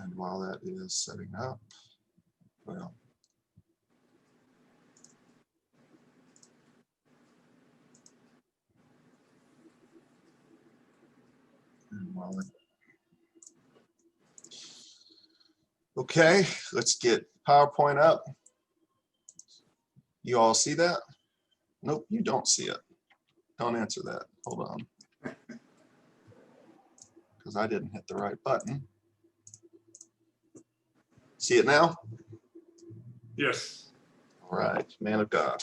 And while that is setting up, well, and while it, okay, let's get PowerPoint up. You all see that? Nope, you don't see it. Don't answer that. Hold on. Because I didn't hit the right button. See it now? Yes. All right, man of God.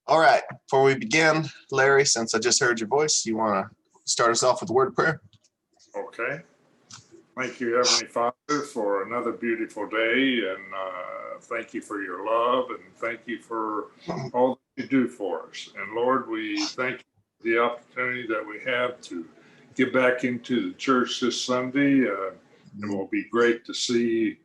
All right, before we begin, Larry, since I just heard your voice, you want to start us off with a word of prayer? Okay. Thank you, Heavenly Father, for another beautiful day, and thank you for your love, and thank you for all that you do for us. And Lord, we thank you for the opportunity that we have to get back into the church this Sunday. It will be great to see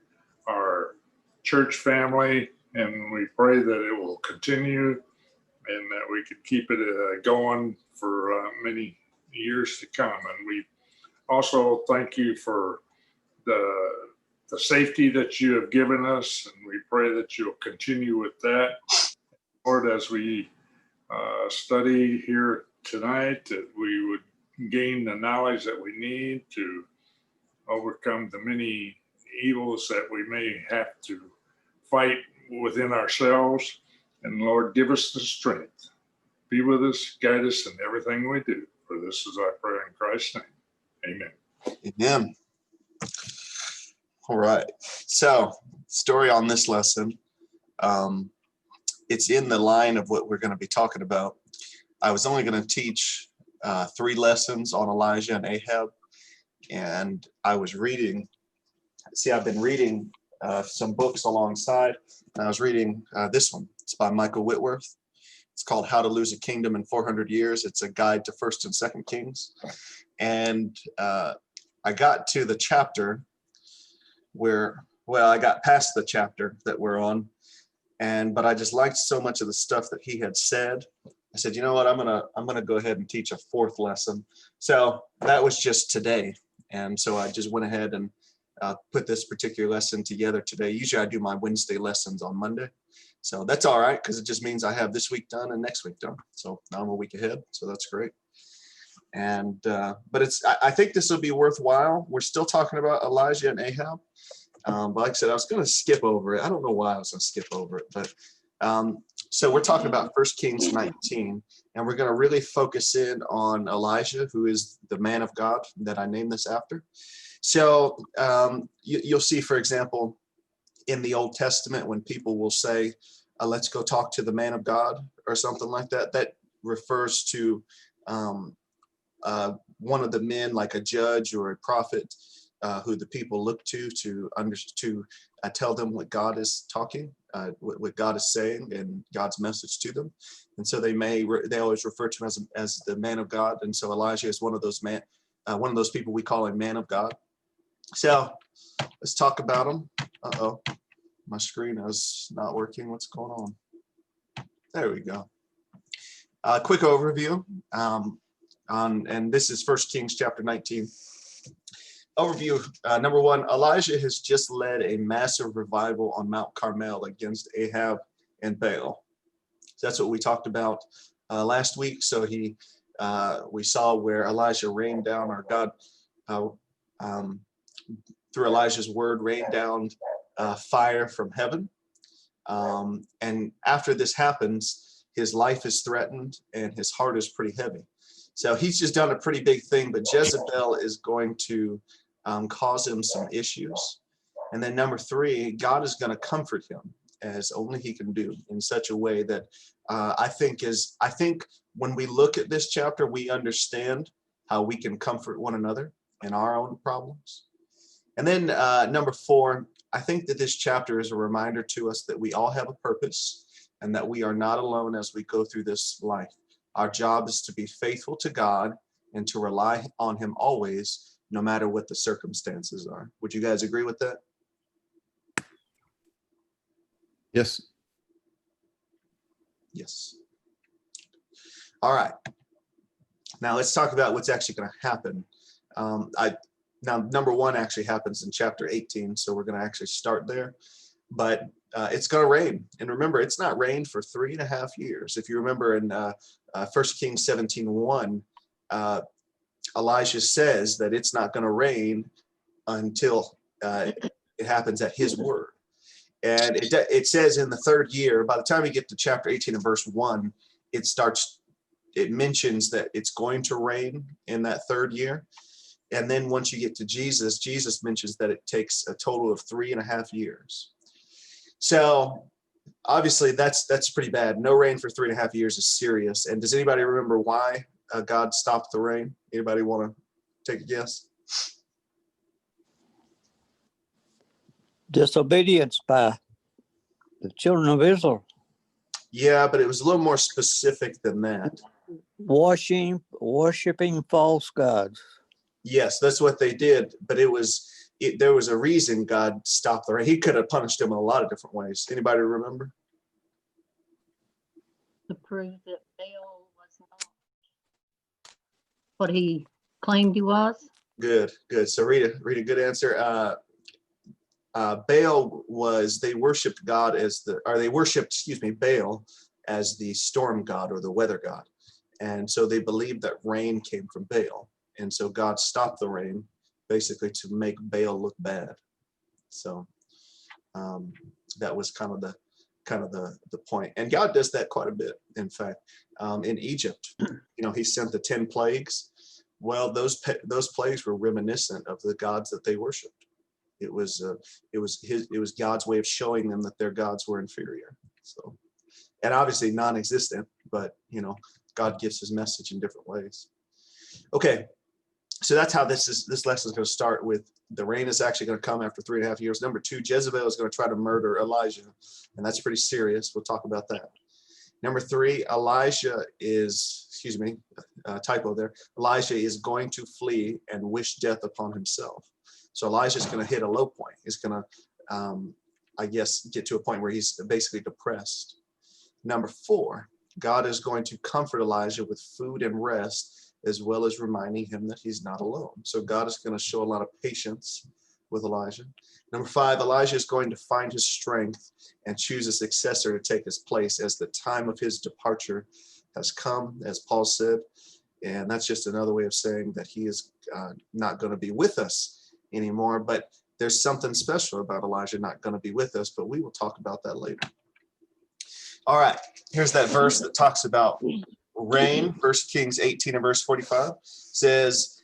our church family, and we pray that it will continue and that we could keep it going for many years to come. And we also thank you for the safety that you have given us, and we pray that you'll continue with that. Lord, as we study here tonight, that we would gain the knowledge that we need to overcome the many evils that we may have to fight within ourselves. And Lord, give us the strength. Be with us, guide us in everything we do. For this is our prayer in Christ's name. Amen. Amen. All right. So, story on this lesson. It's in the line of what we're going to be talking about. I was only going to teach 3 lessons on Elijah and Ahab, and I was reading. See, I've been reading some books alongside, and I was reading this one. It's by Michael Whitworth. It's called How to Lose a Kingdom in 400 Years. It's a guide to 1st and 2nd Kings. And I got to the chapter where, well, I got past the chapter that we're on, but I just liked so much of the stuff that he had said. I said, you know what, I'm gonna go ahead and teach a 4th lesson. So that was just today, and so I just went ahead and put this particular lesson together today. Usually I do my Wednesday lessons on Monday, so that's all right because it just means I have this week done and next week done. So now I'm a week ahead, so that's great. And but I think this will be worthwhile. We're still talking about Elijah and Ahab, but like I said, I was going to skip over it. I don't know why I was going to skip over it, but so we're talking about 1 Kings 19, and we're going to really focus in on Elijah, who is the man of God that I named this after. So you'll see, for example, in the Old Testament, when people will say, let's go talk to the man of God or something like that, that refers to one of the men, like a judge or a prophet, who the people look to tell them what God is talking, what God is saying, and God's message to them. And so they always refer to him as the man of God. And so Elijah is one of those people we call a man of God. So let's talk about him. Uh-oh, my screen is not working. What's going on? There we go. Quick overview. And this is 1 Kings chapter 19. Overview, number 1, Elijah has just led a massive revival on Mount Carmel against Ahab and Baal. So that's what we talked about last week. So we saw where Elijah rained down, or God, through Elijah's word, rained down fire from heaven. And after this happens, his life is threatened and his heart is pretty heavy. So he's just done a pretty big thing, but Jezebel is going to cause him some issues. And then number 3, God is going to comfort him as only he can do, in such a way that I think when we look at this chapter, we understand how we can comfort one another in our own problems. And then number 4, I think that this chapter is a reminder to us that we all have a purpose and that we are not alone as we go through this life. Our job is to be faithful to God and to rely on him always, no matter what the circumstances are. Would you guys agree with that? Yes. Yes. All right. Now let's talk about what's actually going to happen. Now, number one actually happens in chapter 18, so we're going to actually start there. But it's going to rain. And remember, it's not rained for 3.5 years. If you remember in 1 Kings 17:1, Elijah says that it's not going to rain until it happens at his word. And it says in the 3rd year, by the time you get to chapter 18 and verse 1, it mentions that it's going to rain in that 3rd year. And then once you get to Jesus, Jesus mentions that it takes a total of 3.5 years. So obviously that's pretty bad. No rain for 3.5 years is serious. And does anybody remember why God stopped the rain? Anybody want to take a guess? Disobedience by the children of Israel. Yeah, but it was a little more specific than that. Worshiping false gods. Yes, that's what they did. But there was a reason God stopped the rain. He could have punished them in a lot of different ways. Anybody remember? To prove that Baal was not what he claimed he was. Good. So read a good answer. Baal they worshipped Baal as the storm god or the weather god. And so they believed that rain came from Baal. And so God stopped the rain basically to make Baal look bad. So that was kind of the point. And God does that quite a bit. In fact, in Egypt, he sent the 10 plagues. Well, those plagues were reminiscent of the gods that they worshipped. It was God's way of showing them that their gods were inferior. So, and obviously non-existent, but God gives his message in different ways. Okay, so that's how this lesson is going to start with. The rain is actually going to come after 3.5 years. Number 2, Jezebel is going to try to murder Elijah, and that's pretty serious. We'll talk about that. Number 3, Elijah is, typo there. Elijah is going to flee and wish death upon himself. So Elijah's going to hit a low point. He's going to, get to a point where he's basically depressed. Number 4, God is going to comfort Elijah with food and rest, as well as reminding him that he's not alone. So God is going to show a lot of patience with Elijah. Number 5, Elijah is going to find his strength and choose a successor to take his place as the time of his departure has come, as Paul said. And that's just another way of saying that he is not going to be with us anymore. But there's something special about Elijah not going to be with us, but we will talk about that later. All right, here's that verse that talks about rain. 1 Kings 18 and verse 45 says,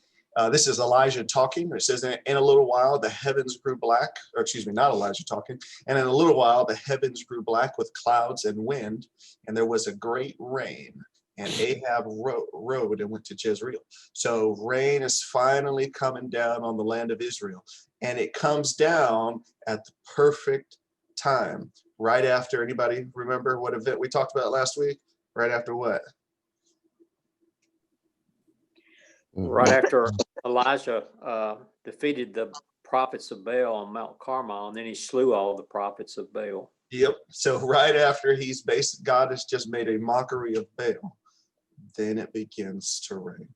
this is Elijah talking. It says, in a little while, the heavens grew black, or excuse me, not Elijah talking. And in a little while, the heavens grew black with clouds and wind, and there was a great rain. And Ahab rode and went to Jezreel. So rain is finally coming down on the land of Israel. And it comes down at the perfect time. Right after, anybody remember what event we talked about last week? Right after what? Right after Elijah defeated the prophets of Baal on Mount Carmel, and then he slew all the prophets of Baal. Yep. So right after God has just made a mockery of Baal, then it begins to rain.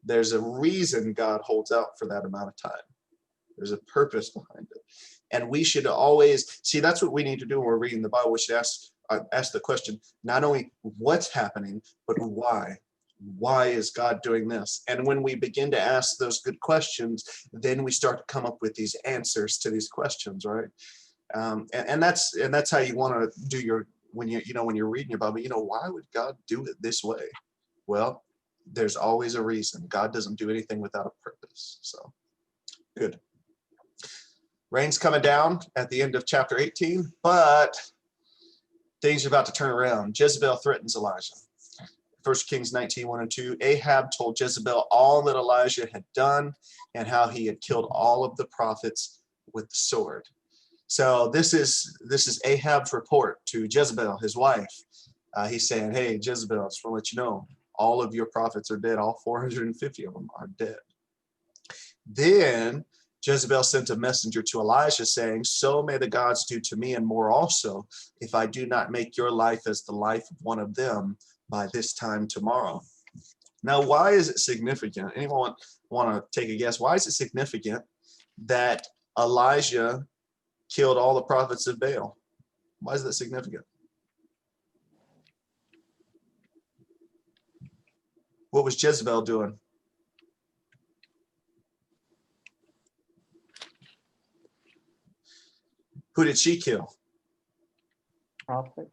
There's a reason God holds out for that amount of time. There's a purpose behind it. And we should always see, that's what we need to do when we're reading the Bible. We should ask the question, not only what's happening, but why. Why is God doing this? And when we begin to ask those good questions, then we start to come up with these answers to these questions, right? And that's how you want to do when you're reading your Bible. Why would God do it this way? Well, there's always a reason. God doesn't do anything without a purpose. So, good. Rain's coming down at the end of chapter 18, but things are about to turn around. Jezebel threatens Elijah. 1 Kings 19, 1 and 2. Ahab told Jezebel all that Elijah had done and how he had killed all of the prophets with the sword. So this is Ahab's report to Jezebel, his wife. He's saying, hey, Jezebel, I just want to let you know, all of your prophets are dead. All 450 of them are dead. Then Jezebel sent a messenger to Elijah saying, so may the gods do to me and more also, if I do not make your life as the life of one of them by this time tomorrow. Now, why is it significant? Anyone want to take a guess? Why is it significant that Elijah killed all the prophets of Baal? Why is that significant? What was Jezebel doing? Who did she kill? Prophets.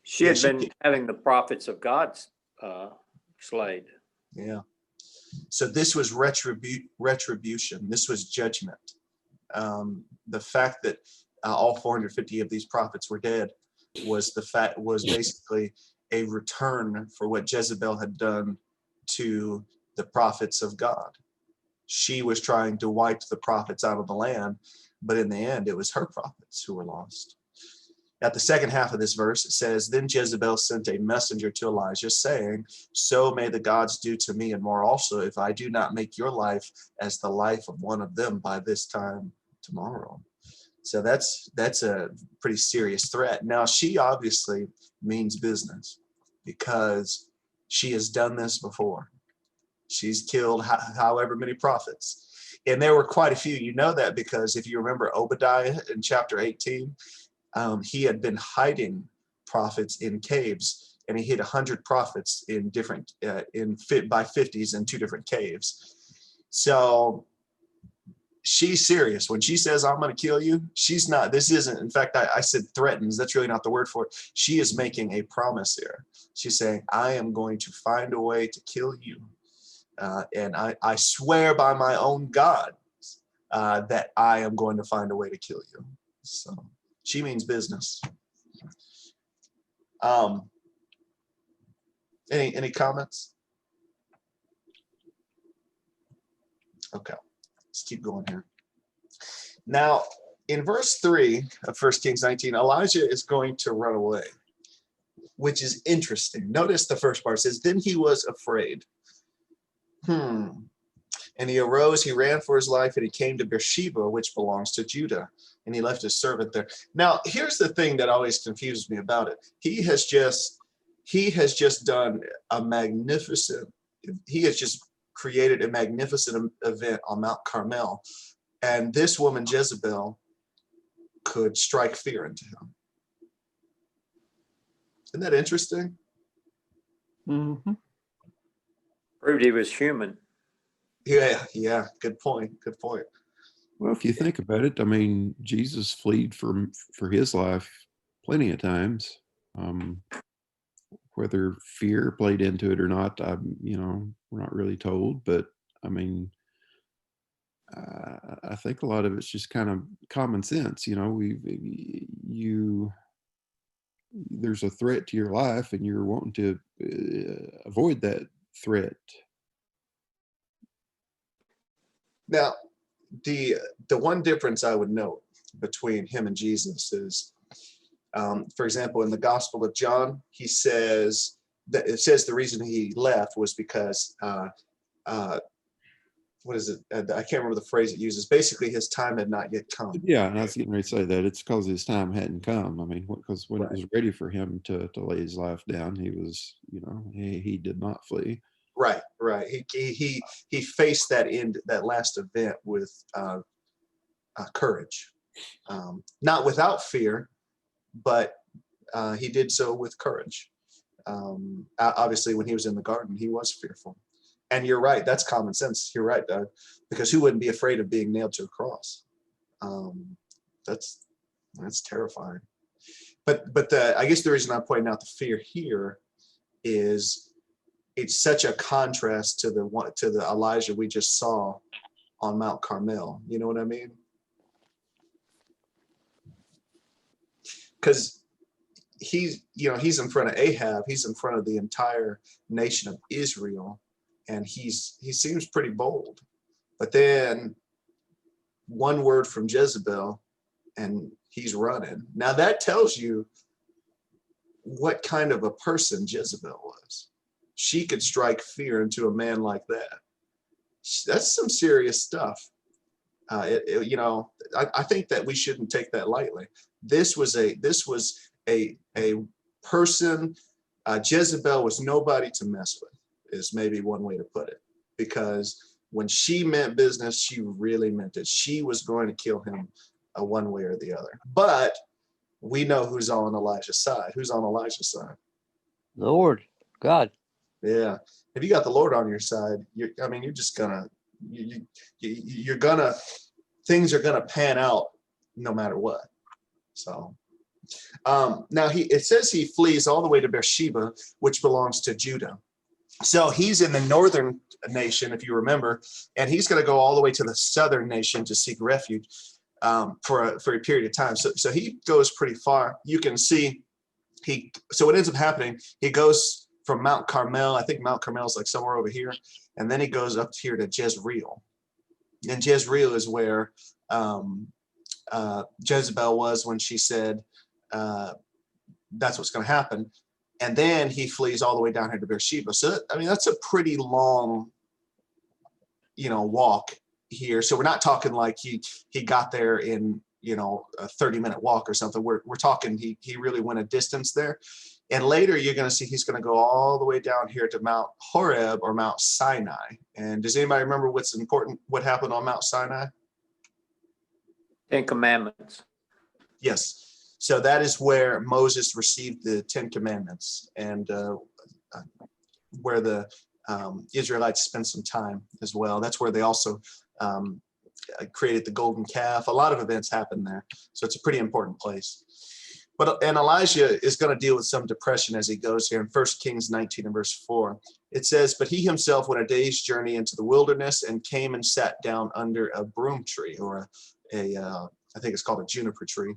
She Yeah, had she been did. having the prophets of God slayed. Yeah. So this was retribution. This was judgment. The fact that all 450 of these prophets were dead was basically a return for what Jezebel had done to the prophets of God. She was trying to wipe the prophets out of the land, but in the end, it was her prophets who were lost. At the second half of this verse, it says, Then Jezebel sent a messenger to Elijah, saying, So may the gods do to me and more also, if I do not make your life as the life of one of them by this time tomorrow. So that's a pretty serious threat. Now, she obviously means business because she has done this before. She's killed however many prophets. And there were quite a few. You know that because if you remember Obadiah in chapter 18, he had been hiding prophets in caves, and he hid 100 prophets in different by 50s in 2 different caves. So she's serious when she says, I'm going to kill you. She's not. This isn't. In fact, I said threatens. That's really not the word for it. She is making a promise here. She's saying, I am going to find a way to kill you. And I swear by my own God that I am going to find a way to kill you. So she means business. Any comments? Okay, let's keep going here. Now, in verse 3 of 1 Kings 19, Elijah is going to run away, which is interesting. Notice the first part says, Then he was afraid. And he arose, he ran for his life, and he came to Beersheba, which belongs to Judah, and he left his servant there. Now, here's the thing that always confuses me about it. He has just done a magnificent, he has just created a magnificent event on Mount Carmel, and this woman Jezebel could strike fear into him. Isn't that interesting? Mm-hmm. Proved he was human. Yeah, good point. Well, if you think about it, I mean, Jesus fled for his life plenty of times. Whether fear played into it or not, we're not really told. But I mean, I think a lot of it's just kind of common sense. There's a threat to your life, and you're wanting to avoid that threat. Now, the one difference I would note between him and Jesus is, for example, in the Gospel of John, he says that it says the reason he left was because what is it? I can't remember the phrase it uses. Basically, his time had not yet come. Yeah, and I was getting ready to say that it's because his time hadn't come. I mean, because when Right. it was ready for him to lay his life down, he was, he did not flee. Right. He faced that last event with courage, not without fear, but he did so with courage. Obviously, when he was in the garden, he was fearful. And you're right. That's common sense. You're right, Doug. Because who wouldn't be afraid of being nailed to a cross? That's terrifying. But I guess the reason I'm pointing out the fear here is it's such a contrast to the Elijah we just saw on Mount Carmel. You know what I mean? Because he's in front of Ahab. He's in front of the entire nation of Israel. And he seems pretty bold, but then one word from Jezebel and he's running. Now that tells you what kind of a person Jezebel was. She could strike fear into a man like that. That's some serious stuff. I think that we shouldn't take that lightly. This was a person. Jezebel was nobody to mess with. is maybe one way to put it, because when she meant business, she really meant it. She was going to kill him one way or the other. But we know who's on Elijah's side. Who's on Elijah's side? Lord God. Yeah. If you got the Lord on your side, you're just gonna, you're gonna, things are gonna pan out no matter what. So now it says he flees all the way to Beersheba, which belongs to Judah. So he's in the northern nation, if you remember, and he's going to go all the way to the southern nation to seek refuge for a period of time. So he goes pretty far. You can see so what ends up happening, he goes from Mount Carmel. I think Mount Carmel is like somewhere over here, and then he goes up here to Jezreel, and Jezreel is where Jezebel was when she said that's what's going to happen. And then he flees all the way down here to Beersheba. So that's a pretty long, walk here. So we're not talking like he got there in a 30-minute walk or something. We're talking he really went a distance there. And later you're going to see he's going to go all the way down here to Mount Horeb or Mount Sinai. And does anybody remember what happened on Mount Sinai? 10 Commandments. Yes. So that is where Moses received the 10 Commandments, and where the Israelites spent some time as well. That's where they also created the golden calf. A lot of events happened there. So it's a pretty important place. And Elijah is going to deal with some depression as he goes here in 1 Kings 19 and verse 4. It says, "But he himself went a day's journey into the wilderness and came and sat down under a broom tree," or I think it's called a juniper tree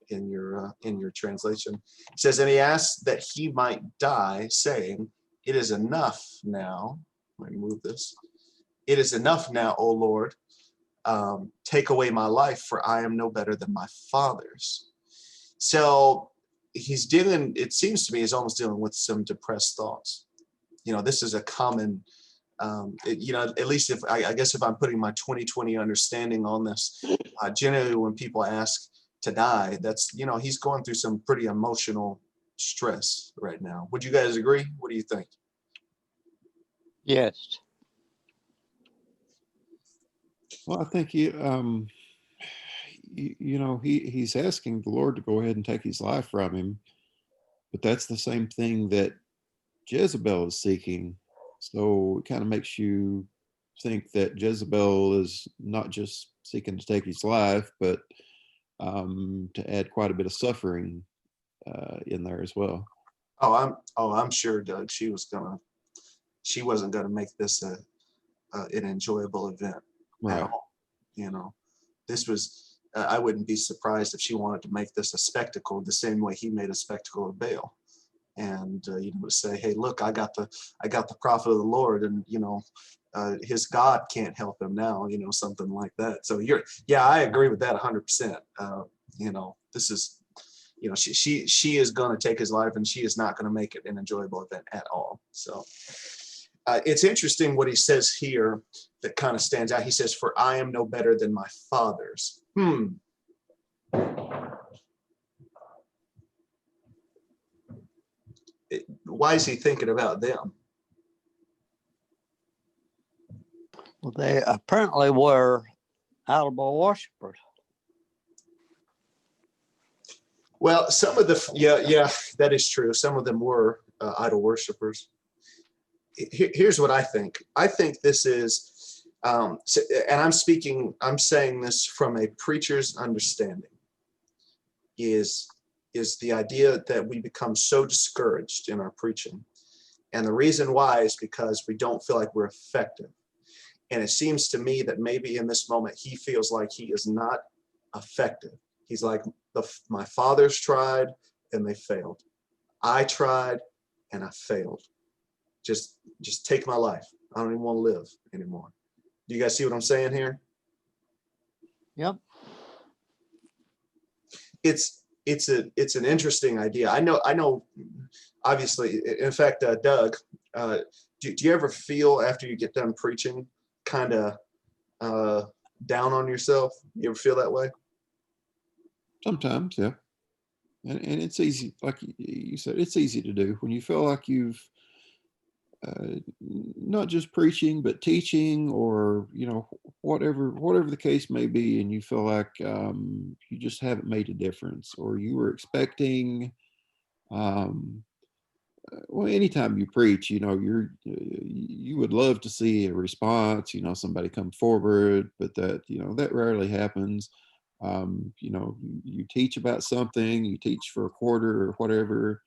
in your translation. It says, "And he asked that he might die, saying, 'It is enough now.'" Let me move this. "It is enough now, O Lord. Take away my life, for I am no better than my fathers." So it seems to me he's almost dealing with some depressed thoughts. This is a common, at least if I guess if I'm putting my 2020 understanding on this, generally when people ask to die, that's, he's going through some pretty emotional stress right now. Would you guys agree? What do you think? Yes. Well, I think he's asking the Lord to go ahead and take his life from him, but that's the same thing that Jezebel is seeking. So it kind of makes you think that Jezebel is not just seeking to take his life, but to add quite a bit of suffering in there as well. I'm sure, Doug, she wasn't gonna make this an enjoyable event Right. at all. This was, I wouldn't be surprised if she wanted to make this a spectacle the same way he made a spectacle of Baal. And to say, hey, look, I got the prophet of the Lord, and his God can't help him now, something like that. So I agree with that 100%. This is, she is going to take his life, and she is not going to make it an enjoyable event at all. So it's interesting what he says here that kind of stands out. He says, "For I am no better than my fathers." Why is he thinking about them? Well, they apparently were idol worshipers. Well, some of that is true. Some of them were idol worshipers. Here's what I think. I think this is, and I'm saying this from a preacher's understanding, is the idea that we become so discouraged in our preaching. And the reason why is because we don't feel like we're effective. And it seems to me that maybe in this moment, he feels like he is not effective. He's like, my fathers tried and they failed. I tried and I failed. Just take my life. I don't even want to live anymore. Do you guys see what I'm saying here? Yep. It's an interesting idea. I know. Obviously, in fact, Doug, do you ever feel after you get done preaching kind of down on yourself? You ever feel that way? Sometimes, yeah. And it's easy, like you said, it's easy to do when you feel like you've not just preaching, but teaching, or whatever the case may be, and you feel like you just haven't made a difference, or you were expecting. Well, anytime you preach, you would love to see a response, somebody come forward, but that rarely happens. You teach about something, you teach for a quarter or whatever,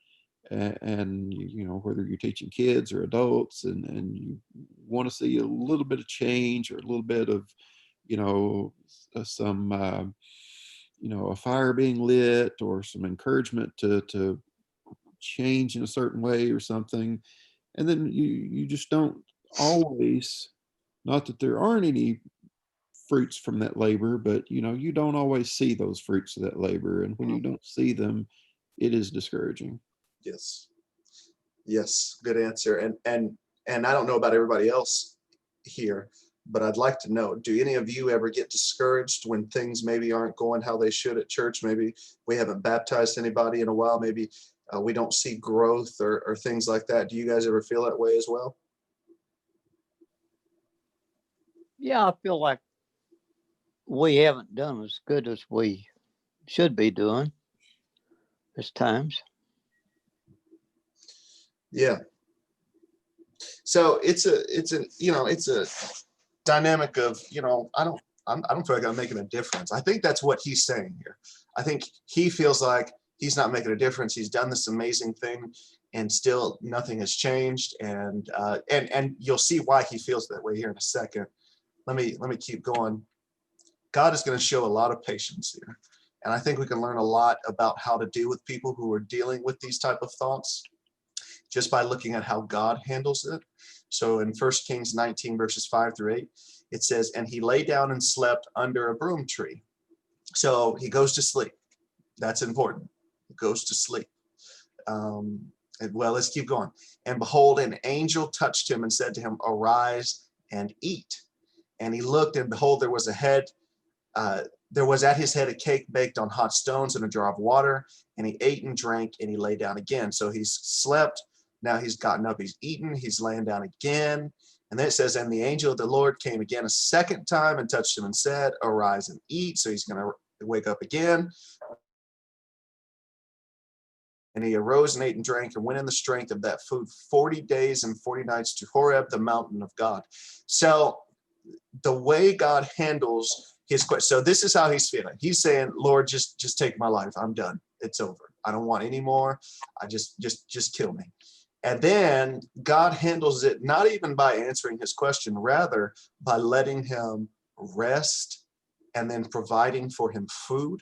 and whether you're teaching kids or adults, and you want to see a little bit of change, or a little bit of, some, a fire being lit, or some encouragement to change in a certain way or something. And then you just don't always, not that there aren't any fruits from that labor, but you don't always see those fruits of that labor, and when you don't see them, it is discouraging. Yes. Yes, good answer. And I don't know about everybody else here, but I'd like to know, do any of you ever get discouraged when things maybe aren't going how they should at church? Maybe we haven't baptized anybody in a while. Maybe we don't see growth or things like that. Do you guys ever feel that way as well? Yeah, I feel like we haven't done as good as we should be doing this times. Yeah. So it's a dynamic of, I don't feel like I'm making a difference. I think that's what he's saying here. I think he feels like he's not making a difference. He's done this amazing thing, and still nothing has changed. And you'll see why he feels that way here in a second. Let me keep going. God is going to show a lot of patience here. And I think we can learn a lot about how to deal with people who are dealing with these type of thoughts just by looking at how God handles it. So in 1 Kings 19, verses 5-8, it says, and he lay down and slept under a broom tree. So he goes to sleep. That's important. He goes to sleep. Well, let's keep going. And behold, an angel touched him and said to him, arise and eat. And he looked, and behold, there was at his head a cake baked on hot stones and a jar of water. And he ate and drank, and he lay down again. So he's slept. Now he's gotten up, he's eaten, he's laying down again. And then it says, and the angel of the Lord came again a second time and touched him and said, arise and eat. So he's going to wake up again. And he arose and ate and drank and went in the strength of that food 40 days and 40 nights to Horeb, the mountain of God. So the way God handles his question, so this is how he's feeling. He's saying, Lord, just take my life. I'm done. It's over. I don't want any more. I just kill me. And then God handles it not even by answering his question, rather by letting him rest and then providing for him food,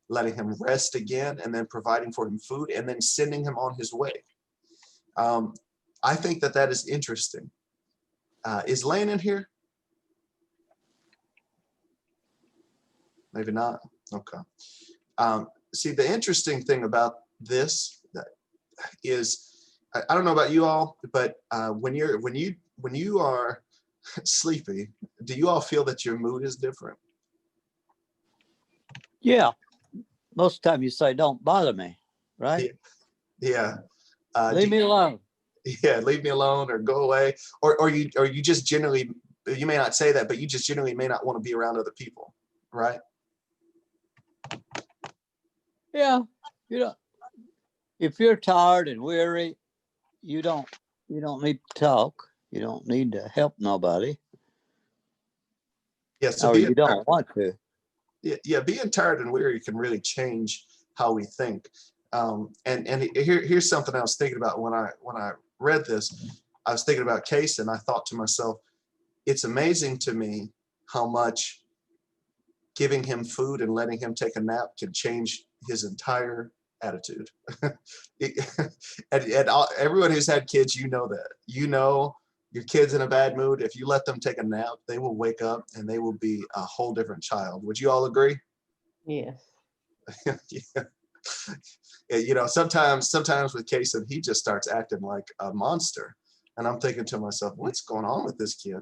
letting him rest again and then providing for him food, and then sending him on his way. I think that is interesting. Is Lane in here? Maybe not. Okay. See, the interesting thing about this is, I don't know about you all, but when you are sleepy, do you all feel that your mood is different? Yeah. Most of the time you say, don't bother me, right? Yeah. Leave me alone. Yeah, leave me alone or go away. Or you just generally, you may not say that, but you just generally may not want to be around other people, right? Yeah. If you're tired and weary, you don't need to talk. You don't need to help nobody. Yeah, so or you don't want to. Yeah, being tired and weary can really change how we think. And here's something I was thinking about when I read this. I was thinking about Case, and I thought to myself, it's amazing to me how much giving him food and letting him take a nap can change his entire attitude. And everyone who's had kids, you know that. You know your kid's in a bad mood. If you let them take a nap, they will wake up and they will be a whole different child. Would you all agree? Yes. Yeah. Sometimes with Kason, he just starts acting like a monster. And I'm thinking to myself, what's going on with this kid?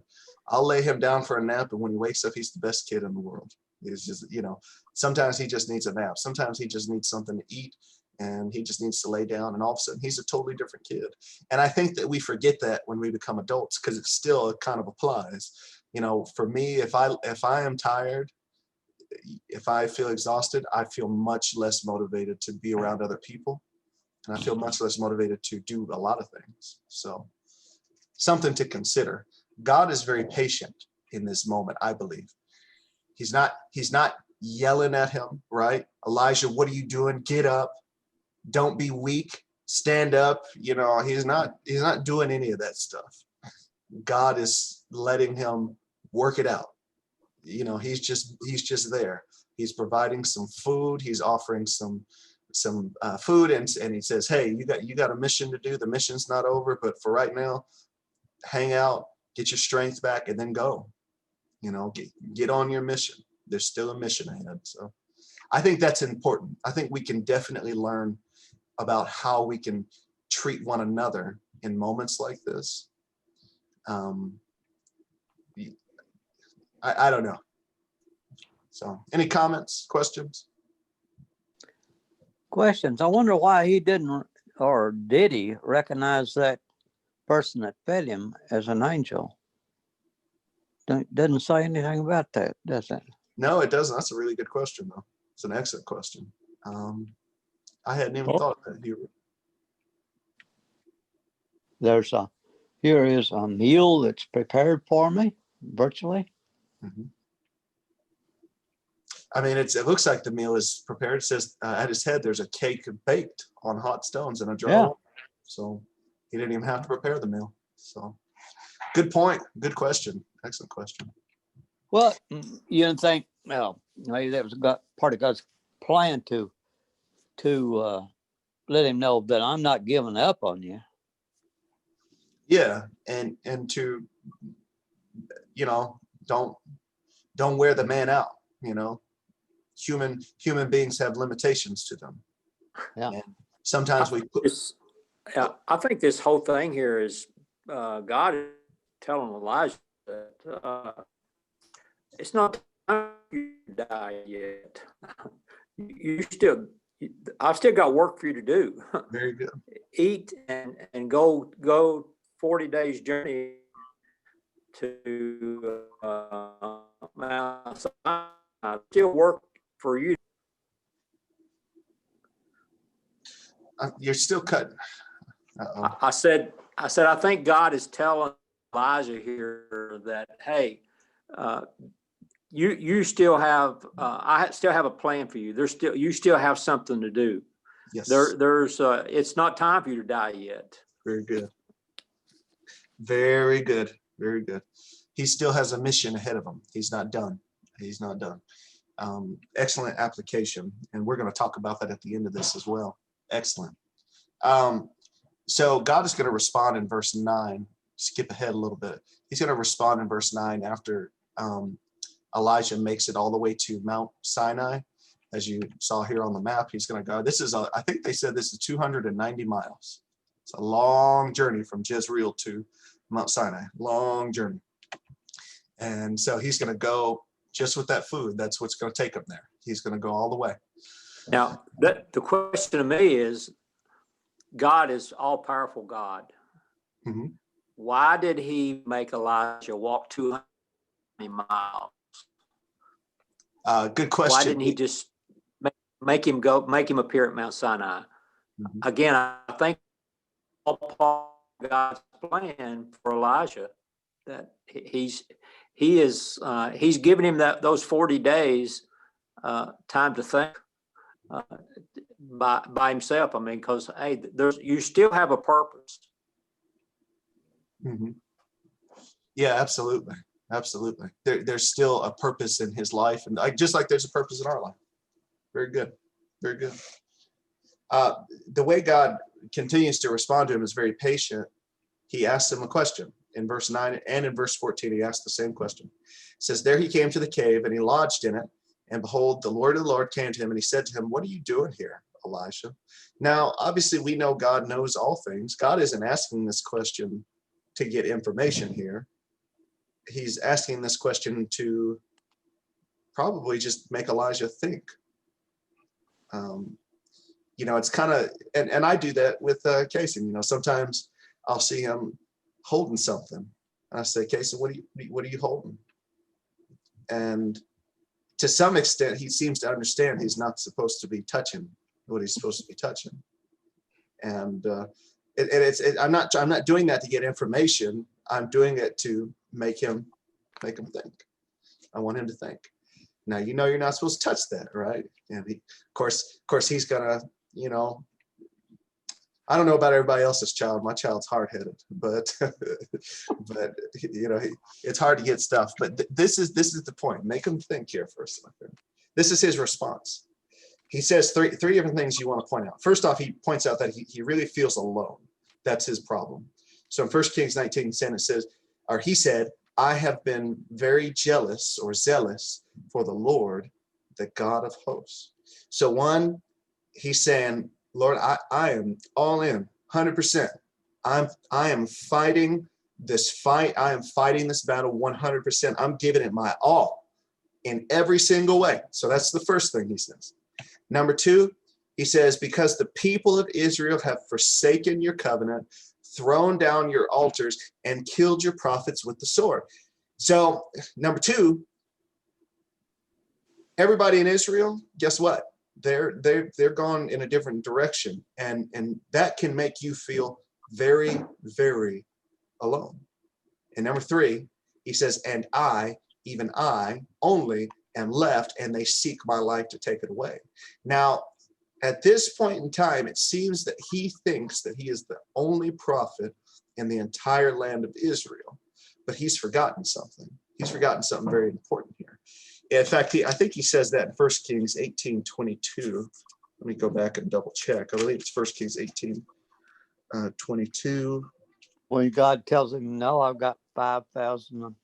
I'll lay him down for a nap, and when he wakes up, he's the best kid in the world. It's just, sometimes he just needs a nap. Sometimes he just needs something to eat. and he just needs to lay down, and all of a sudden he's a totally different kid. And I think that we forget that when we become adults, because it still kind of applies. For me, if I am tired, if I feel exhausted, I feel much less motivated to be around other people, and I feel much less motivated to do a lot of things. So something to consider. God is very patient in this moment, I believe. He's not yelling at him, right? Elijah, what are you doing? Get up. Don't be weak. Stand up. He's not doing any of that stuff. God is letting him work it out. He's just there. He's providing some food. He's offering some food, and he says, hey, you got a mission to do. The mission's not over, but for right now, hang out, get your strength back, and then go. Get on your mission. There's still a mission ahead. So I think that's important. I think we can definitely learn about how we can treat one another in moments like this. I don't know. So any comments, questions? Questions. I wonder why he didn't, or did he recognize that person that fed him as an angel? Doesn't say anything about that, does it? No, it doesn't. That's a really good question, though. It's an excellent question. I hadn't even thought of that. Here is a meal that's prepared for me, virtually. Mhm. I mean, it looks like the meal is prepared. It says at his head, there's a cake baked on hot stones in a jar. Yeah. So he didn't even have to prepare the meal. So good point. Good question. Excellent question. Well, you didn't think, well, maybe that was part of God's plan to let him know that I'm not giving up on you. Yeah, and to don't wear the man out. Human beings have limitations to them. Yeah. And sometimes we put. I think this whole thing here is God is telling Elijah that it's not time for you to die yet. I've still got work for you to do. Very good. Eat and go 40 days journey to Mount Sinai. Still work for you. You're still cutting. Uh-oh. I said, I think God is telling Elijah here that, hey, you still have, I still have a plan for you. You still have something to do. Yes. It's not time for you to die yet. Very good. Very good. Very good. He still has a mission ahead of him. He's not done. He's not done. Excellent application. And we're going to talk about that at the end of this as well. Excellent. So God is going to respond in verse 9. Skip ahead a little bit. He's going to respond in verse 9 after Elijah makes it all the way to Mount Sinai. As you saw here on the map, he's going to go. I think they said this is 290 miles. It's a long journey from Jezreel to Mount Sinai. Long journey. And so he's going to go just with that food. That's what's going to take him there. He's going to go all the way. Now, the question to me is, God is all-powerful God. Mm-hmm. Why did he make Elijah walk 290 miles? Good question. Why didn't he just make him appear at Mount Sinai? Mm-hmm. Again, I think all part of God's plan for Elijah, that he's giving him those 40 days time to think by himself. I mean, because hey, you still have a purpose. Mm-hmm. Yeah, absolutely. Absolutely. There's still a purpose in his life, and just like there's a purpose in our life. Very good. Very good. The way God continues to respond to him is very patient. He asks him a question in verse 9 and in verse 14. He asked the same question. It says, there he came to the cave and he lodged in it. And behold, the Lord of the Lord came to him and he said to him, what are you doing here, Elisha? Now, obviously, we know God knows all things. God isn't asking this question to get information here. He's asking this question to probably just make Elijah think. you know, it's kind of, and I do that with Casey. You know, sometimes I'll see him holding something. And I say, Casey, what are you holding? And to some extent, he seems to understand he's not supposed to be touching what he's supposed to be touching. And I'm not doing that to get information. I'm doing it to make him think. I want him to think. Now, you know, you're not supposed to touch that, right? And he, of course, he's gonna, you know, I don't know about everybody else's child. My child's hard-headed, but but you know, it's hard to get stuff. But this is the point. Make him think here for a second. This is his response. He says three different things you want to point out. First off, he points out that he really feels alone. That's his problem. So in 1 Kings 19:10, it says, or he said, I have been very jealous or zealous for the Lord, the God of hosts. So one, he's saying, Lord, I am all in 100%. I am fighting this fight. I am fighting this battle 100%. I'm giving it my all in every single way. So that's the first thing he says. Number two, he says, because the people of Israel have forsaken your covenant, thrown down your altars, and killed your prophets with the sword. So number two, everybody in Israel, guess what? They're gone in a different direction, and that can make you feel very, very alone. And number three, he says, and I, even I only am left, and they seek my life to take it away. Now, at this point in time, it seems that he thinks that he is the only prophet in the entire land of Israel, but he's forgotten something. He's forgotten something very important here. In fact, I think he says that in 1 Kings 18:22. Let me go back and double check. I believe it's 1 Kings 18:22. When God tells him, no, I've got 5,000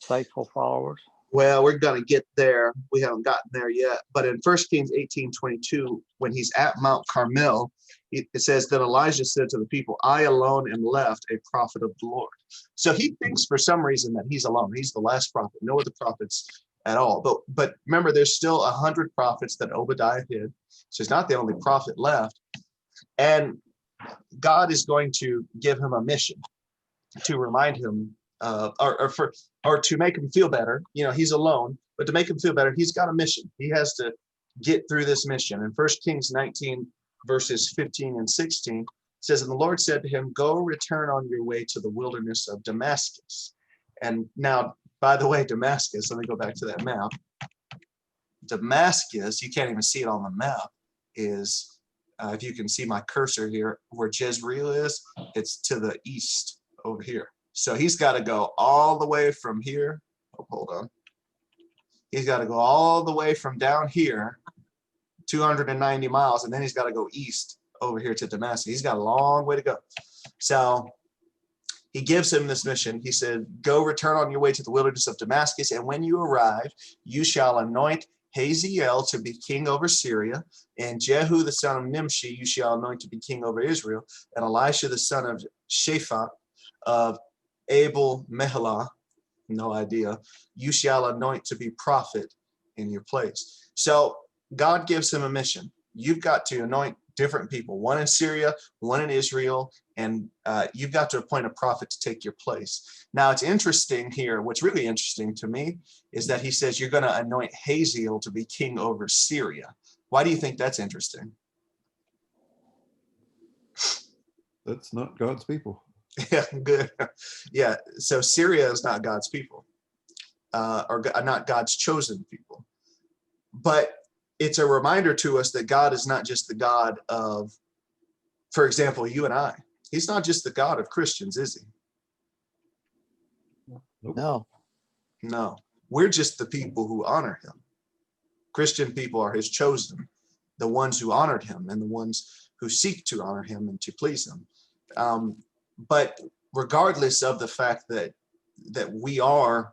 faithful followers. Well, we're going to get there. We haven't gotten there yet. But in 1 Kings 18:22, when he's at Mount Carmel, it says that Elijah said to the people, I alone am left, a prophet of the Lord. So he thinks for some reason that he's alone. He's the last prophet. No other prophets at all. But remember, there's still 100 prophets that Obadiah hid. So he's not the only prophet left. And God is going to give him a mission to remind him or to make him feel better. You know, he's alone, but to make him feel better, he's got a mission. He has to get through this mission. In 1 Kings 19, verses 15 and 16, it says, and the Lord said to him, go return on your way to the wilderness of Damascus. And now, by the way, Damascus, let me go back to that map. Damascus, you can't even see it on the map, is, if you can see my cursor here, where Jezreel is, it's to the east over here. So he's got to go all the way from here. Oh, hold on. He's got to go all the way from down here, 290 miles, and then he's got to go east over here to Damascus. He's got a long way to go. So he gives him this mission. He said, go return on your way to the wilderness of Damascus, and when you arrive, you shall anoint Hazael to be king over Syria, and Jehu the son of Nimshi you shall anoint to be king over Israel, and Elisha the son of Shaphat of Abel Meholah, no idea, you shall anoint to be prophet in your place. So God gives him a mission. You've got to anoint different people, one in Syria, one in Israel, and you've got to appoint a prophet to take your place. Now, it's interesting here. What's really interesting to me is that he says you're going to anoint Hazael to be king over Syria. Why do you think that's interesting? That's not God's people. Yeah, good. Yeah, so Syria is not God's people, or not God's chosen people. But it's a reminder to us that God is not just the God of, for example, you and I. He's not just the God of Christians, is he? Nope. No. No, we're just the people who honor him. Christian people are his chosen, the ones who honored him and the ones who seek to honor him and to please him. But regardless of the fact that we are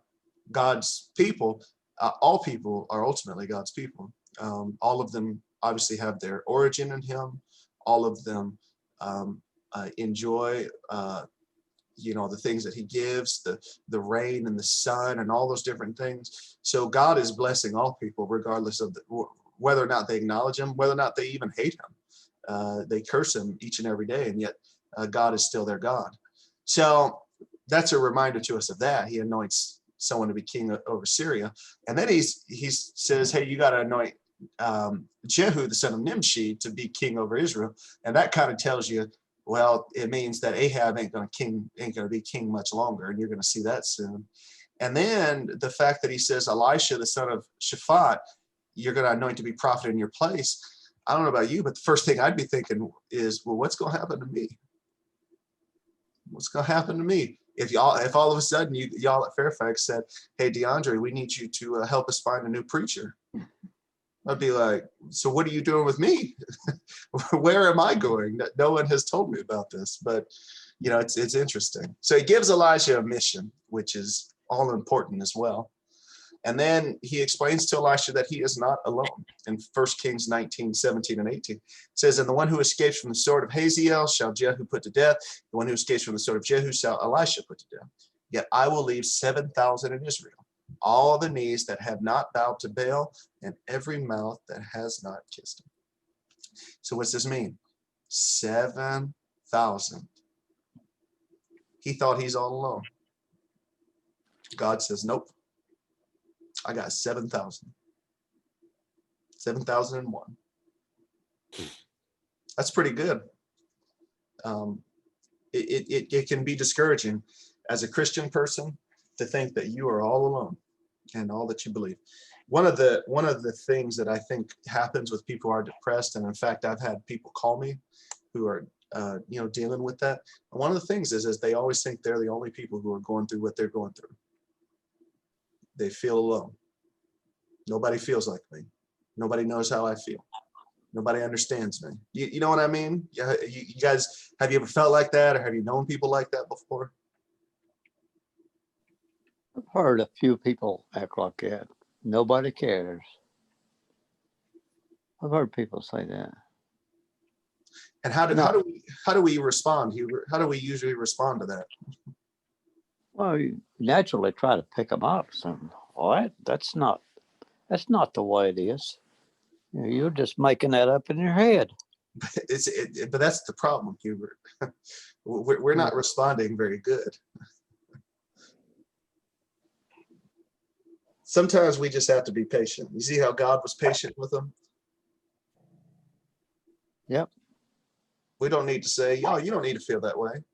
God's people, all people are ultimately God's people. All of them obviously have their origin in him. All of them enjoy the things that he gives, the rain and the sun and all those different things. So God is blessing all people regardless of whether or not they acknowledge him, whether or not they even hate him. they curse him each and every day, and yet God is still their God. So that's a reminder to us of that. He anoints someone to be king over Syria, and then he says, "Hey, you got to anoint Jehu, the son of Nimshi, to be king over Israel," and that kind of tells you, well, it means that Ahab ain't going to be king much longer, and you're going to see that soon. And then the fact that he says Elisha, the son of Shaphat, you're going to anoint to be prophet in your place. I don't know about you, but the first thing I'd be thinking is, well, what's going to happen to me? What's going to happen to me? If all of a sudden y'all at Fairfax said, "Hey, DeAndre, we need you to help us find a new preacher," I'd be like, "So what are you doing with me? Where am I going? No one has told me about this." But it's interesting. So he gives Elijah a mission, which is all important as well. And then he explains to Elisha that he is not alone. In 1 Kings 19, 17, and 18, it says, "And the one who escapes from the sword of Hazael shall Jehu put to death. The one who escapes from the sword of Jehu shall Elisha put to death. Yet I will leave 7,000 in Israel, all the knees that have not bowed to Baal, and every mouth that has not kissed him." So what's this mean? 7,000. He thought he's all alone. God says, "Nope. I got 7,000. 7,001. That's pretty good. It can be discouraging as a Christian person to think that you are all alone and all that you believe. One of the things that I think happens with people who are depressed, and in fact, I've had people call me who are dealing with that. And one of the things is they always think they're the only people who are going through what they're going through. They feel alone. Nobody feels like me. Nobody knows how I feel. Nobody understands me. You know what I mean? You guys, have you ever felt like that, or have you known people like that before? I've heard a few people act like that. Nobody cares. I've heard people say that. And how No. do we respond, Hubert? How do we usually respond to that? Well, you naturally try to pick them up. Something. All right, that's not the way it is. You're just making that up in your head. But that's the problem, Hubert. We're not responding very good. Sometimes we just have to be patient. You see how God was patient with them? Yep. We don't need to say, "Oh, you don't need to feel that way.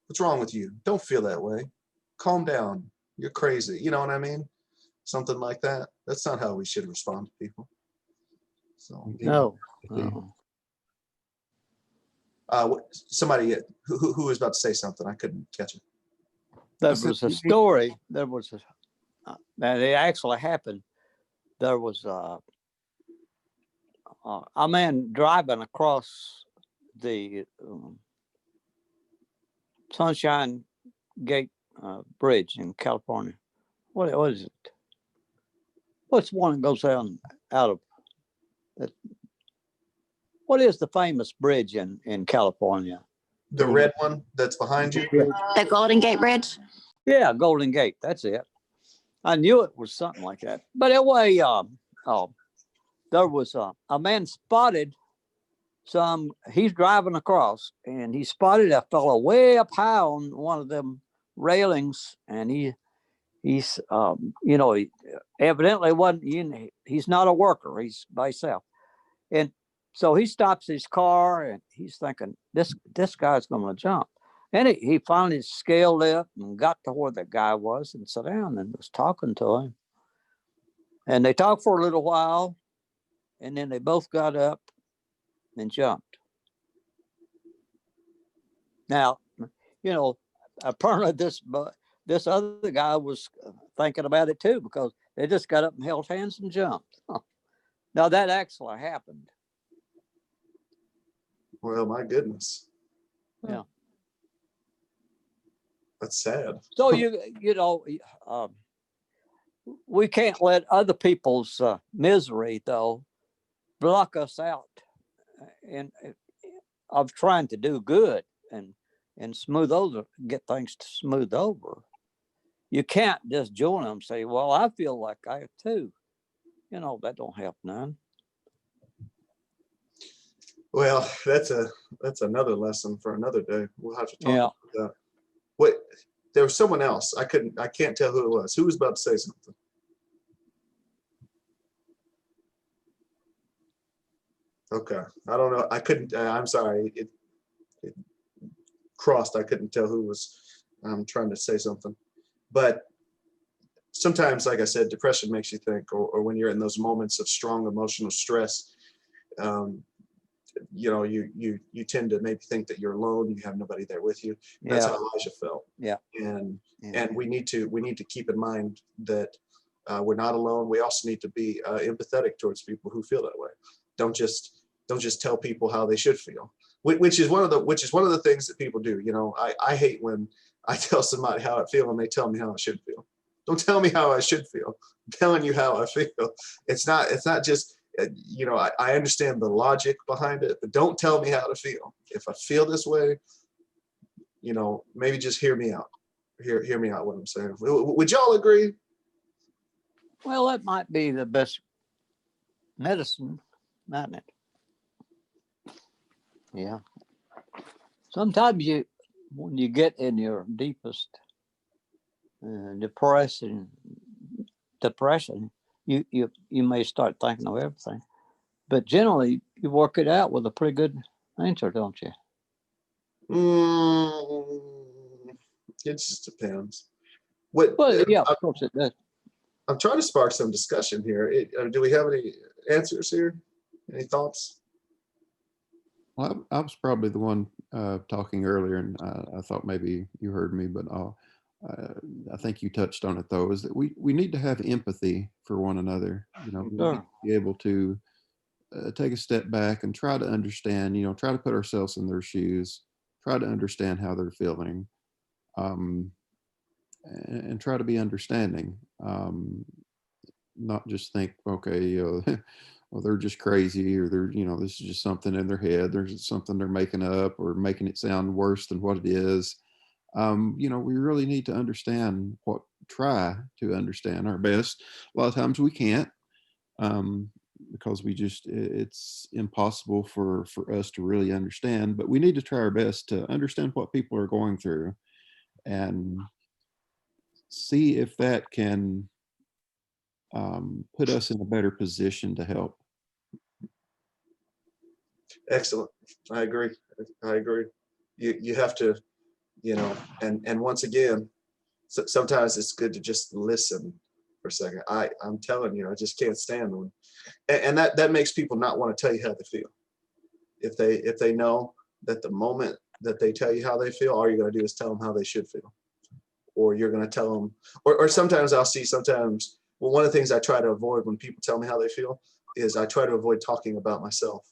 What's wrong with you? Don't feel that way. Calm down. You're crazy." You know what I mean? Something like that. That's not how we should respond to people. So No. somebody who was about to say something, I couldn't catch it. There was a story. And it actually happened. There was a man driving across the Sunshine Gate Bridge in California. What is it? What's one that goes out of that? What is the famous bridge in California? The red one that's behind you? The Golden Gate Bridge? Yeah, Golden Gate. That's it. I knew it was something like that. But anyway, there was a man spotted he's driving across, and he spotted a fellow way up high on one of them railings, and he's he evidently wasn't, he's not a worker, he's by himself. And so he stops his car, and he's thinking, this guy's going to jump. And he finally scaled up and got to where the guy was and sat down and was talking to him. And they talked for a little while, and then they both got up and jumped. Now, apparently this other guy was thinking about it too, because they just got up and held hands and jumped. Now that actually happened. Well, my goodness. Yeah. That's sad. So we can't let other people's misery though block us out of trying to do good and smooth over, get things to smooth over. You can't just join them and say, "Well, I feel like I too." That don't help none. Well, that's another lesson for another day. We'll have to talk Yeah. about that. What, there was someone else. I can't tell who it was. Who was about to say something? Okay. I don't know. I couldn't, I'm sorry. It crossed. I couldn't tell who was trying to say something. But sometimes, like I said, depression makes you think, or when you're in those moments of strong emotional stress, um, you tend to maybe think that you're alone. You have nobody there with you. That's Yeah. how Elijah felt. Yeah. And Yeah. we need to keep in mind that we're not alone. We also need to be empathetic towards people who feel that way. Don't just tell people how they should feel, which is one of the things that people do. I hate when I tell somebody how I feel and they tell me how I should feel. Don't tell me how I should feel. I'm telling you how I feel. It's not just I understand the logic behind it, but don't tell me how to feel. If I feel this way, maybe just hear me out. Hear me out what I'm saying. Would y'all agree? Well, that might be the best medicine, not it? Yeah. Sometimes when you get in your deepest depression, you may start thinking of everything, but generally you work it out with a pretty good answer, don't you? It just depends. What Well, yeah, of course it does. I'm trying to spark some discussion here. Do we have any answers here? Any thoughts? Well, I was probably the one talking earlier, and I thought maybe you heard me, but I think you touched on it though, is that we need to have empathy for one another. We need Sure. to be able to take a step back and try to understand, try to put ourselves in their shoes, try to understand how they're feeling, um, and try to be understanding. Not just think, okay, well, they're just crazy, or this is just something in their head. There's something they're making up or making it sound worse than what it is. We really need to try to understand our best. A lot of times we can't, because it's impossible for us to really understand, but we need to try our best to understand what people are going through and see if that can put us in a better position to help. Excellent. I agree. You have to, and once again, sometimes it's good to just listen for a second. I'm telling you, I just can't stand them. And that makes people not want to tell you how they feel. If they know that the moment that they tell you how they feel, all you're going to do is tell them how they should feel. Or you're going to tell them, or sometimes well, one of the things I try to avoid when people tell me how they feel is I try to avoid talking about myself,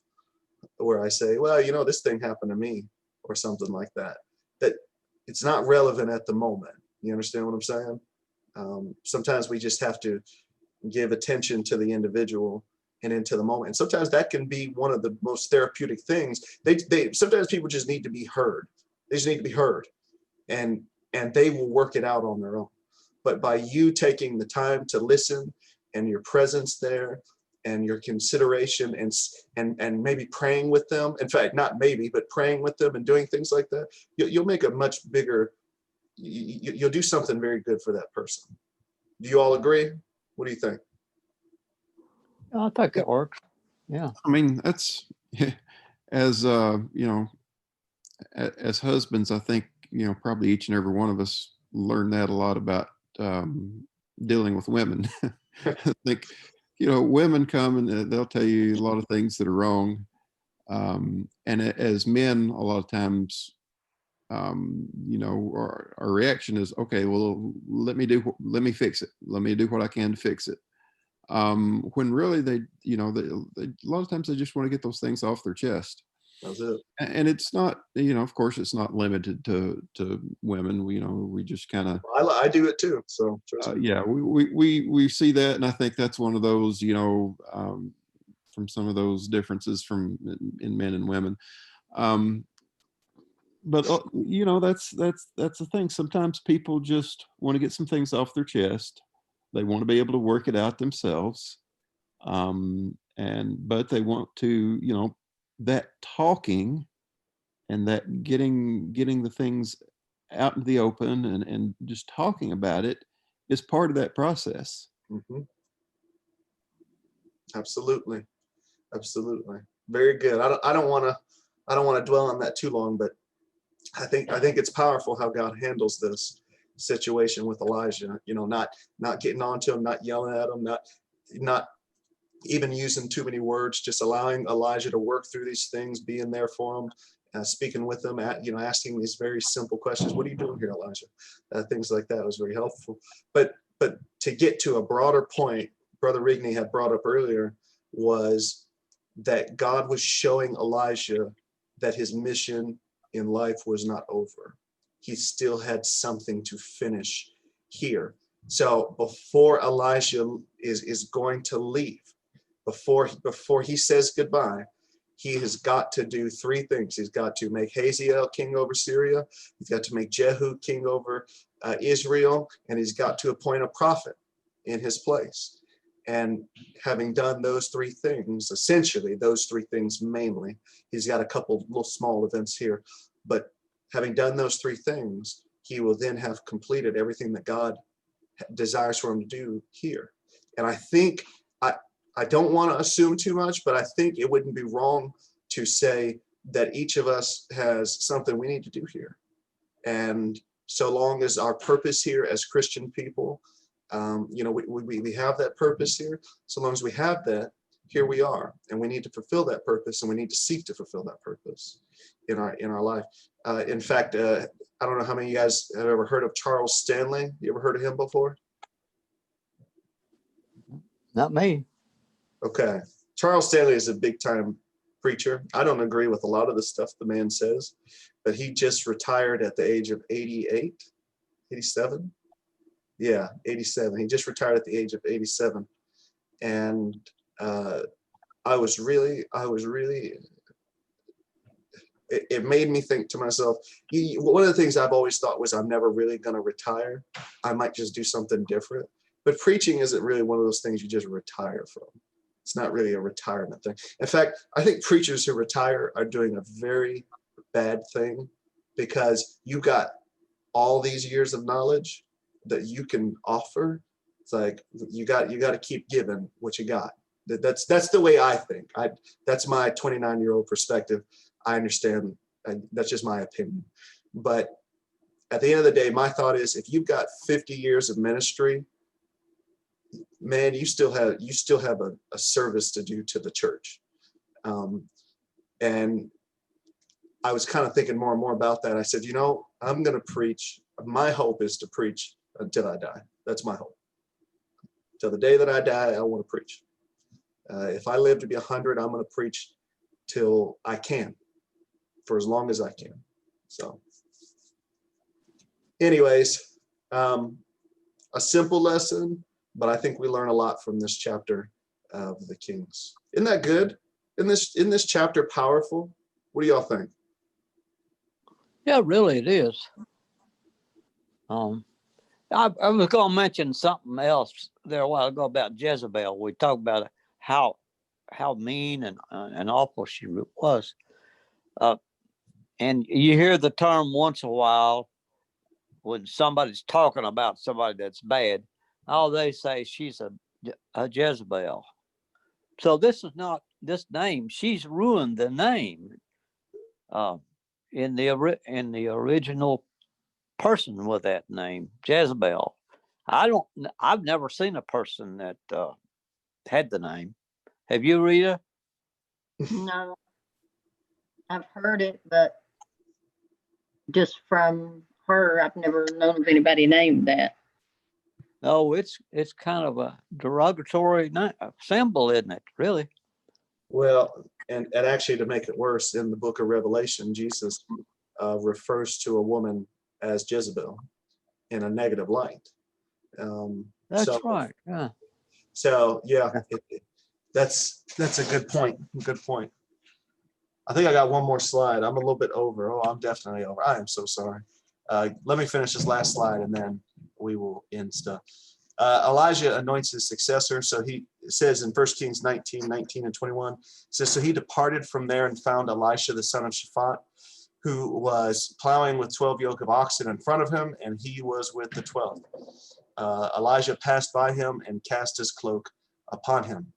where I say, well, this thing happened to me or something like that, that it's not relevant at the moment. You understand what I'm saying? Sometimes we just have to give attention to the individual and into the moment. And sometimes that can be one of the most therapeutic things. Sometimes people just need to be heard. They just need to be heard, and they will work it out on their own. But by you taking the time to listen and your presence there and your consideration and maybe praying with them, in fact, not maybe, but praying with them and doing things like that, you'll make a much bigger, you'll do something very good for that person. Do you all agree? What do you think? I think it works. Yeah. I mean, that's as as husbands, I think probably each and every one of us learn that a lot about dealing with women. I think women come and they'll tell you a lot of things that are wrong, and as men, a lot of times, our reaction is, okay, well, let me fix it. Let me do what I can to fix it. When really they a lot of times they just want to get those things off their chest. That's it. And it's not, of course, it's not limited to women. We just kind of, I do it too. So trust me. yeah, we see that, and I think that's one of those, from some of those differences in men and women. But that's the thing. Sometimes people just want to get some things off their chest. They want to be able to work it out themselves, but they want to, that talking and that getting the things out into the open and just talking about it is part of that process. Mhm. Absolutely. Absolutely. Very good. I don't want to dwell on that too long, but I think it's powerful how God handles this situation with Elijah. You know, not getting on to him, not yelling at him, not even using too many words, just allowing Elijah to work through these things, being there for him, speaking with them, asking these very simple questions. What are you doing here, Elijah? Things like that was very helpful. But to get to a broader point, Brother Rigney had brought up earlier, was that God was showing Elijah that his mission in life was not over. He still had something to finish here. So before Elijah is going to leave, before he says goodbye, he has got to do three things. He's got to make Hazael king over Syria. He's got to make Jehu king over Israel, and he's got to appoint a prophet in his place. And having done those three things, essentially those three things mainly, he's got a couple little small events here, but having done those three things, he will then have completed everything that God desires for him to do here. And I think, I don't want to assume too much, but I think it wouldn't be wrong to say that each of us has something we need to do here. And so long as our purpose here as Christian people, we have that purpose here. So long as we have that, here we are, and we need to fulfill that purpose, and we need to seek to fulfill that purpose in our life. In fact, I don't know how many of you guys have ever heard of Charles Stanley. You ever heard of him before? Not me. Okay. Charles Stanley is a big time preacher. I don't agree with a lot of the stuff the man says, but he just retired at the age of 88, 87. Yeah, 87. He just retired at the age of 87. And I was really, it made me think to myself, one of the things I've always thought was I'm never really going to retire. I might just do something different. But preaching isn't really one of those things you just retire from. It's not really a retirement thing. In fact, I think preachers who retire are doing a very bad thing, because you got all these years of knowledge that you can offer. It's like you got to keep giving what you got. That's the way I think. That's my 29-year-old perspective. I understand. That's just my opinion. But at the end of the day, my thought is, if you've got 50 years of ministry, man, you still have a service to do to the church. And I was kind of thinking more and more about that. I said, I'm going to preach. My hope is to preach until I die. That's my hope. Till the day that I die, I want to preach. If I live to be 100, I'm going to preach till I can, for as long as I can. So anyways, a simple lesson, but I think we learn a lot from this chapter of the Kings. Isn't that good? Isn't this chapter powerful? What do y'all think? Yeah, really, it is. I was going to mention something else there a while ago about Jezebel. We talked about how mean and awful she was. And you hear the term once in a while when somebody's talking about somebody that's bad. Oh, they say she's a Jezebel. So this is not this name. She's ruined the name in the original person with that name, Jezebel. I've never seen a person that had the name. Have you, Rita? No, I've heard it, but just from her, I've never known of anybody named that. No, it's kind of a derogatory symbol, isn't it? Really? Well, and actually, to make it worse, in the book of Revelation, Jesus refers to a woman as Jezebel in a negative light. That's right. Yeah. So yeah, that's a good point. Good point. I think I got one more slide. I'm a little bit over. Oh, I'm definitely over. I am so sorry. Let me finish this last slide and then we will end stuff. Elijah anoints his successor. So it says in 1 Kings 19 and 21, it says, so he departed from there and found Elisha, the son of Shaphat, who was plowing with 12 yoke of oxen in front of him, and he was with the 12. Elijah passed by him and cast his cloak upon him.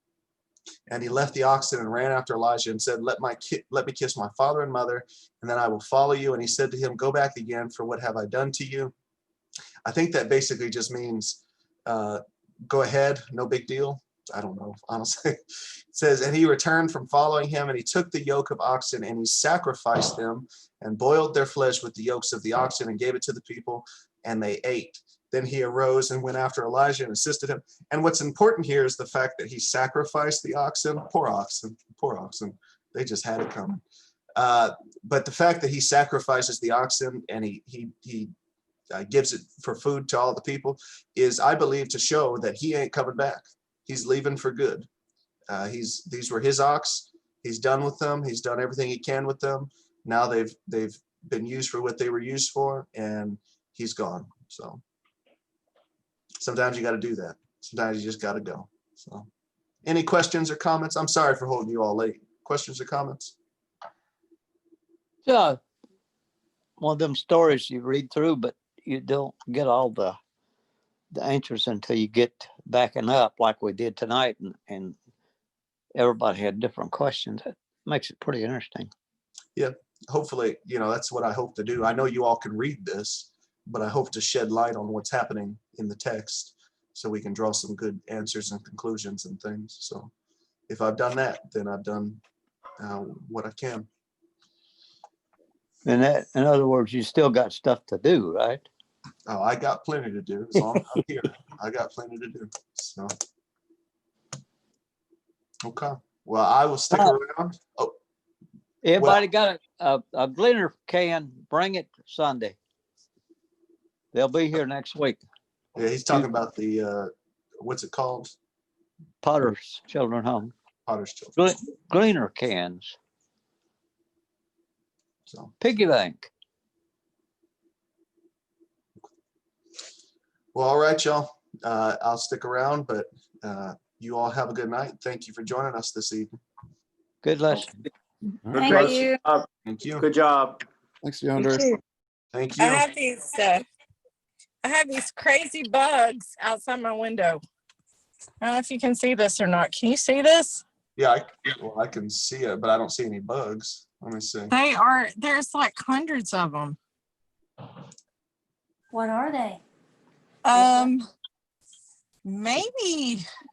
And he left the oxen and ran after Elijah and said, let me kiss my father and mother, and then I will follow you. And he said to him, go back again, for what have I done to you? I think that basically just means go ahead, no big deal. I don't know, honestly. It says, and he returned from following him, and he took the yoke of oxen, and he sacrificed them and boiled their flesh with the yokes of the oxen and gave it to the people, and they ate. Then he arose and went after Elijah and assisted him. And what's important here is the fact that he sacrificed the oxen. Poor oxen, poor oxen. They just had it coming. But the fact that he sacrifices the oxen and he gives it for food to all the people is, I believe, to show that he ain't coming back. He's leaving for good. These were his ox. He's done with them. He's done everything he can with them. Now they've been used for what they were used for, and he's gone. So sometimes you got to do that. Sometimes you just got to go. So any questions or comments? I'm sorry for holding you all late. Questions or comments? Yeah, one of them stories you read through, but you don't get all the answers until you get backing up like we did tonight, and everybody had different questions. It makes it pretty interesting. Yeah, hopefully, that's what I hope to do. I know you all can read this, but I hope to shed light on what's happening in the text so we can draw some good answers and conclusions and things. So if I've done that, then I've done what I can. And that, in other words, you still got stuff to do, right? Oh, I got plenty to do. As long as I'm here, I got plenty to do. So, okay. Well, I will stick around. Oh, Everybody got a Gleaner can, bring it Sunday. They'll be here next week. yeah, he's talking about the what's it called? Potter's Children's Home. Potter's Children. Gleaner cans. So, Piggy bank. well, all right, y'all. I'll stick around, but you all have a good night. Thank you for joining us this evening. Good lesson. All Good right. Thank lesson. you. Thank you. Good job. Thanks, You Yonder. too. Thank I you. have these crazy bugs outside my window. I don't know if you can see this or not. Can you see this? Yeah, I can see it, but I don't see any bugs. Let me see. There's like hundreds of them. What are they? Maybe